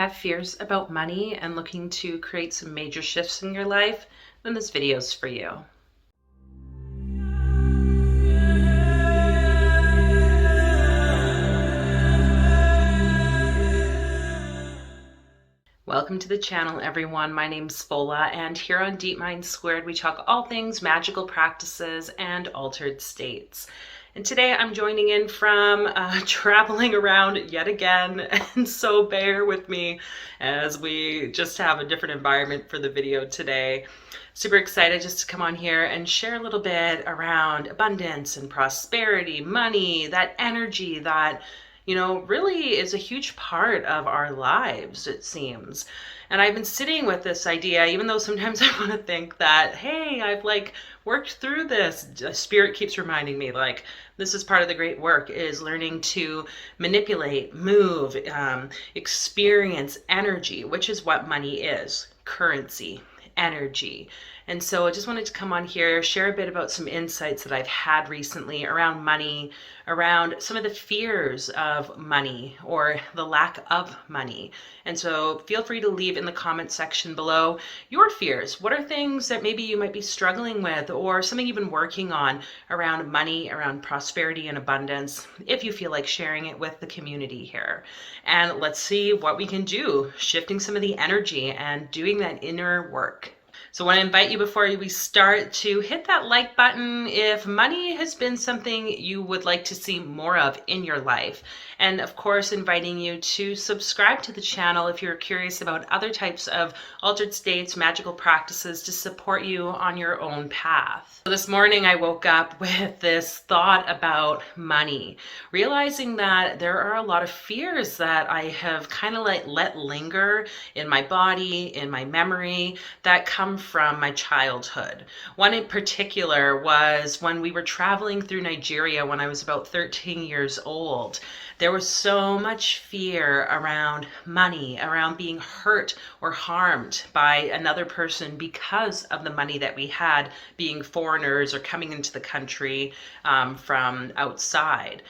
have fears about money and looking to create some major shifts in your life, then this video is for you. Welcome to the channel, everyone. My name's Fola, and here on Deep Mind Squared, we talk all things magical practices and altered states. And today I'm joining in from traveling around yet again, and so bear with me as we just have a different environment for the video today. Super excited just to come on here and share a little bit around abundance and prosperity, money, that energy that really is a huge part of our lives, it seems. And I've been sitting with this idea, even though sometimes I want to think that, hey, I've worked through this. Spirit keeps reminding me, this is part of the great work, is learning to manipulate, move, experience energy, which is what money is, currency, energy. And so I just wanted to come on here, share a bit about some insights that I've had recently around money, around some of the fears of money or the lack of money. And so feel free to leave in the comment section below your fears. What are things that maybe you might be struggling with or something you've been working on around money, around prosperity and abundance, if you feel like sharing it with the community here. And let's see what we can do, shifting some of the energy and doing that inner work. So I want to invite you before we start to hit that like button if money has been something you would like to see more of in your life. And of course, inviting you to subscribe to the channel if you're curious about other types of altered states, magical practices to support you on your own path. So this morning I woke up with this thought about money, realizing that there are a lot of fears that I have kind of let linger in my body, in my memory, that come from my childhood. One in particular was when we were traveling through Nigeria when I was about 13 years old. There was so much fear around money, around being hurt or harmed by another person because of the money that we had, being foreigners or coming into the country from outside.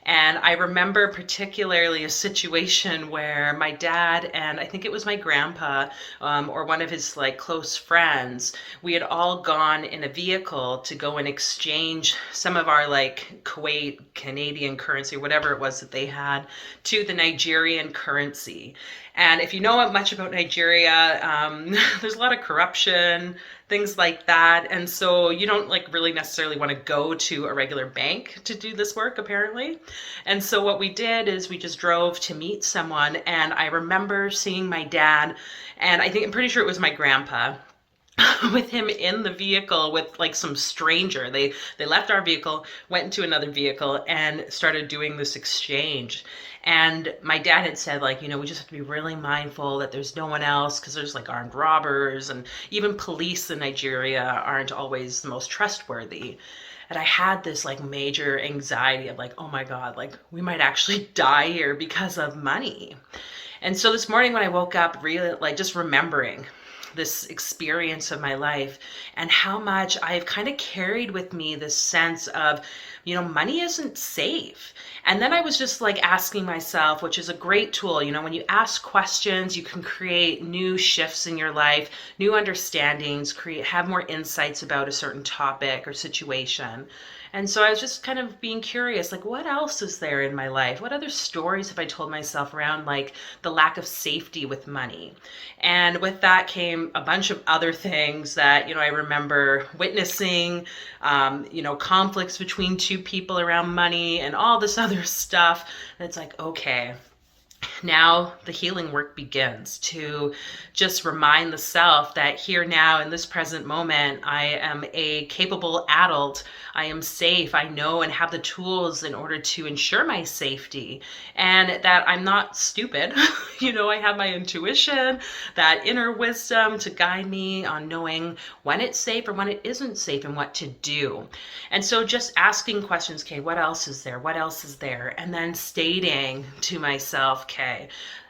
And I remember particularly a situation where my dad and I think it was my grandpa or one of his close friends, we had all gone in a vehicle to go and exchange some of our Kuwait Canadian currency, whatever it was that they had, to the Nigerian currency. And if you know much about Nigeria, there's a lot of corruption, things like that. And so you don't really necessarily want to go to a regular bank to do this work, apparently. And so what we did is we just drove to meet someone. And I remember seeing my dad, and I'm pretty sure it was my grandpa, with him in the vehicle with some stranger. They left our vehicle, went into another vehicle and started doing this exchange. And my dad had said, we just have to be really mindful that there's no one else because there's armed robbers, and even police in Nigeria aren't always the most trustworthy. And I had this major anxiety of oh my God, we might actually die here because of money. And so this morning when I woke up, really just remembering this experience of my life and how much I've kind of carried with me this sense of, money isn't safe. And then I was just asking myself, which is a great tool, when you ask questions, you can create new shifts in your life, new understandings, have more insights about a certain topic or situation. And so I was just kind of being curious, what else is there in my life? What other stories have I told myself around the lack of safety with money? And with that came a bunch of other things that, I remember witnessing, conflicts between two people around money and all this other stuff. And it's okay. Now the healing work begins to just remind the self that here now in this present moment, I am a capable adult. I am safe. I know and have the tools in order to ensure my safety, and that I'm not stupid. I have my intuition, that inner wisdom to guide me on knowing when it's safe or when it isn't safe and what to do. And so just asking questions, okay, what else is there? What else is there? And then stating to myself, okay,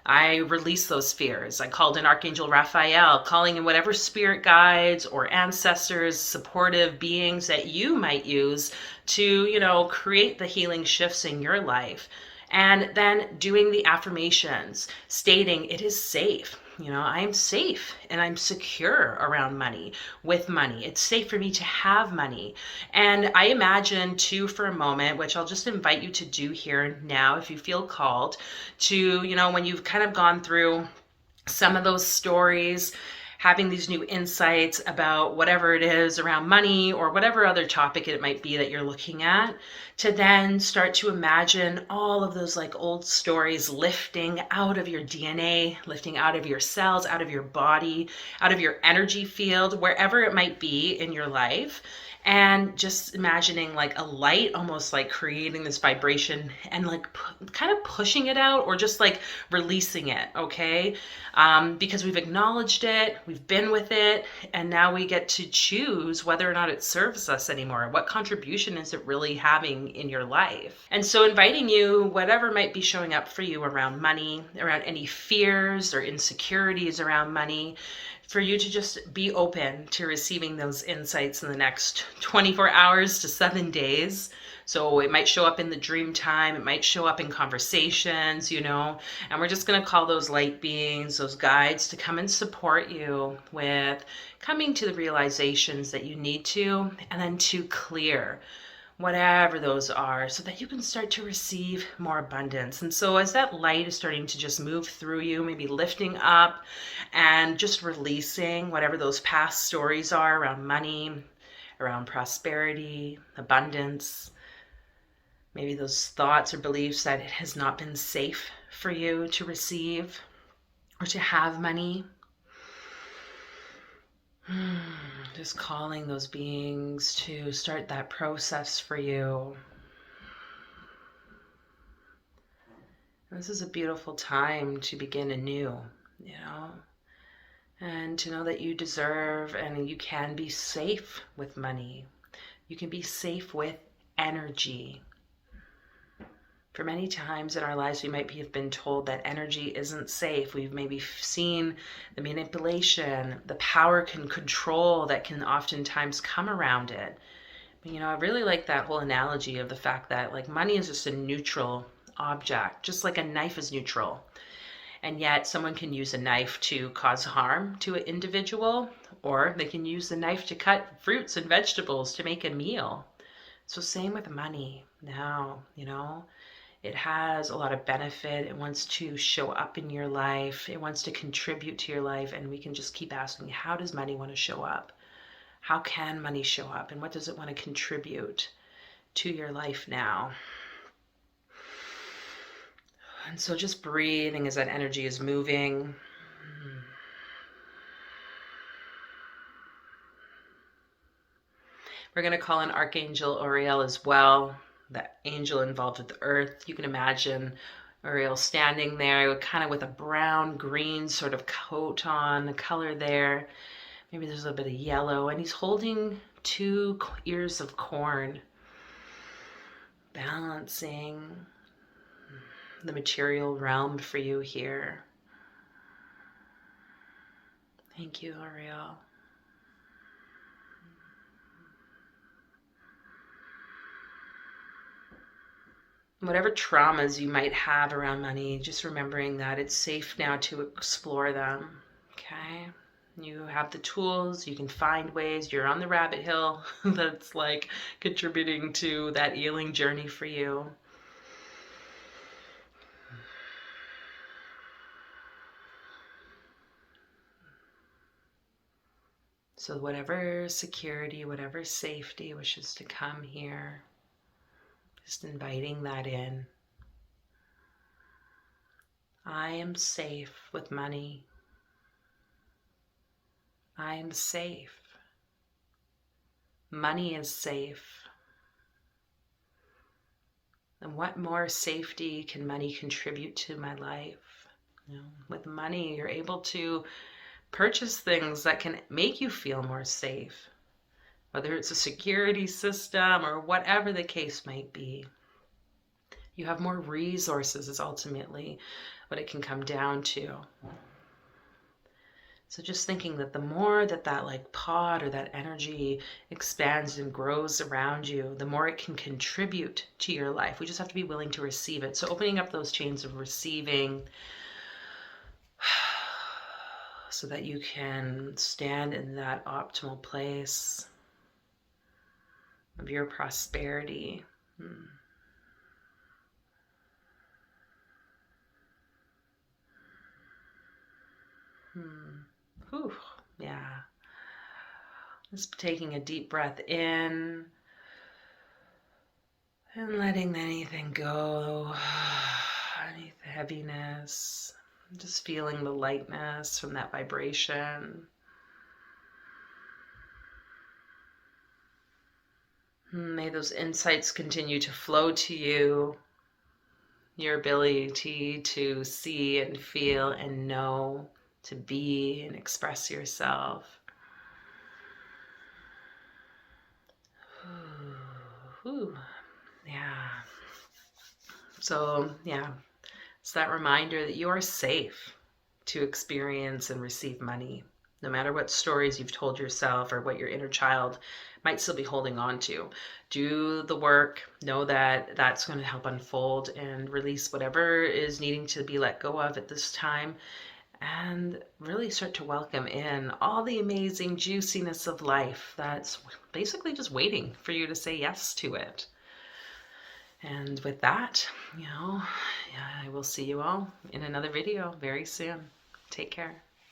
I released those fears. I called in Archangel Raphael, calling in whatever spirit guides or ancestors, supportive beings that you might use to, create the healing shifts in your life. And then doing the affirmations, stating it is safe. I am safe and I'm secure around money, with money. It's safe for me to have money. And I imagine too, for a moment, which I'll just invite you to do here now, if you feel called to, when you've kind of gone through some of those stories, having these new insights about whatever it is around money or whatever other topic it might be that you're looking at, to then start to imagine all of those like old stories lifting out of your DNA, lifting out of your cells, out of your body, out of your energy field, wherever it might be in your life. And just imagining like a light, almost like creating this vibration and like kind of pushing it out, or just like releasing it, okay? Because we've acknowledged it, we've been with it, and now we get to choose whether or not it serves us anymore. What contribution is it really having in your life? And so inviting you, whatever might be showing up for you around money, around any fears or insecurities around money, for you to just be open to receiving those insights in the next 24 hours to 7 days. So it might show up in the dream time, it might show up in conversations, and we're just going to call those light beings, those guides, to come and support you with coming to the realizations that you need to, and then to clear whatever those are, so that you can start to receive more abundance. And so as that light is starting to just move through you, maybe lifting up and just releasing whatever those past stories are around money, around prosperity, abundance, maybe those thoughts or beliefs that it has not been safe for you to receive or to have money. Just calling those beings to start that process for you. This is a beautiful time to begin anew, and to know that you deserve and you can be safe with money. You can be safe with energy. For many times in our lives, we might have been told that energy isn't safe. We've maybe seen the manipulation, the power and control that can oftentimes come around it. But, I really like that whole analogy of the fact that like money is just a neutral object, just like a knife is neutral. And yet someone can use a knife to cause harm to an individual, or they can use the knife to cut fruits and vegetables to make a meal. So same with money now, it has a lot of benefit. It wants to show up in your life. It wants to contribute to your life. And we can just keep asking, how does money want to show up? How can money show up? And what does it want to contribute to your life now? And so just breathing as that energy is moving. We're going to call in Archangel Uriel as well, that angel involved with the earth. You can imagine Uriel standing there kind of with a brown green sort of coat on, the color there. Maybe there's a little bit of yellow, and he's holding 2 ears of corn, balancing the material realm for you here. Thank you, Uriel. Whatever traumas you might have around money, just remembering that it's safe now to explore them, okay? You have the tools, you can find ways, you're on the rabbit hill that's like contributing to that healing journey for you. So whatever security, whatever safety wishes to come here, just inviting that in. I am safe with money. I am safe. Money is safe. And what more safety can money contribute to my life? With money, you're able to purchase things that can make you feel more safe, whether it's a security system or whatever the case might be. You have more resources is ultimately what it can come down to. So just thinking that the more that like pod or that energy expands and grows around you, the more it can contribute to your life. We just have to be willing to receive it. So opening up those chains of receiving so that you can stand in that optimal place of your prosperity. Whew. Yeah. Just taking a deep breath in and letting anything go, any heaviness, just feeling the lightness from that vibration. May those insights continue to flow to you, your ability to see and feel and know, to be and express yourself. Ooh. Yeah. So, yeah, it's that reminder that you are safe to experience and receive money, no matter what stories you've told yourself or what your inner child might still be holding on to. Do the work, know that that's going to help unfold and release whatever is needing to be let go of at this time, and really start to welcome in all the amazing juiciness of life that's basically just waiting for you to say yes to it. And with that, I will see you all in another video very soon. Take care.